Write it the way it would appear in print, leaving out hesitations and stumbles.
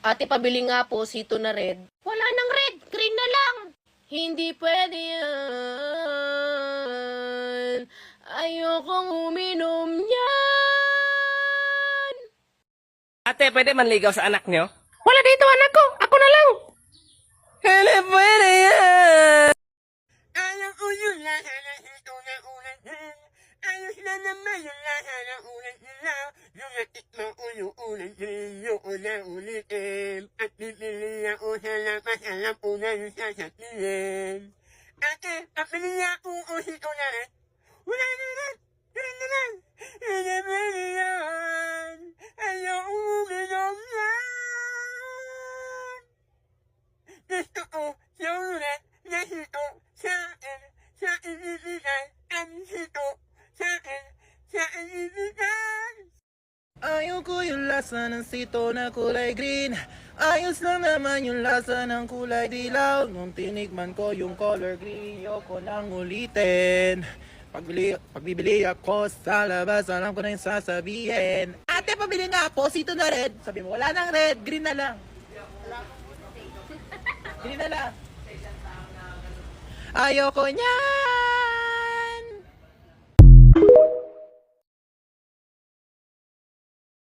Ate, pabili nga po sito na red. Wala nang red, green na lang. Hindi pwede yan. Ayokong uminom yan. Ate, pwede manligaw sa anak nyo? Wala dito anak ko, ako na lang. Hindi pwede yan! Alam ko yung lasa ng ito na ulan din. Ayos na naman yung lasa ng ulan nila. Yung natikman ko yung ulan din, yung una ulitin. At bibili ako sa labas, alam ko na yung sasabihin. Ate, pabili niya akong usito na rin. Wala na rin, rin na lang. Hindi pwede yan. Ayaw uminom yan. Gusto ko yung ulan na hito sa akin, sa ibibigay. Ang hito sa akin, sa ibibigay. Ayoko yung lasa ng sito na kulay green. Ayos lang naman yung lasa ng kulay dilaw. Nung tinikman ko yung color green, ayoko nang ulitin. Pagbibili ako sa labas, alam ko na yung sasabihin. Ate, pabili nga po, sito na red. Sabi mo, wala nang red, green na lang. Green na lang. Ayoko niya.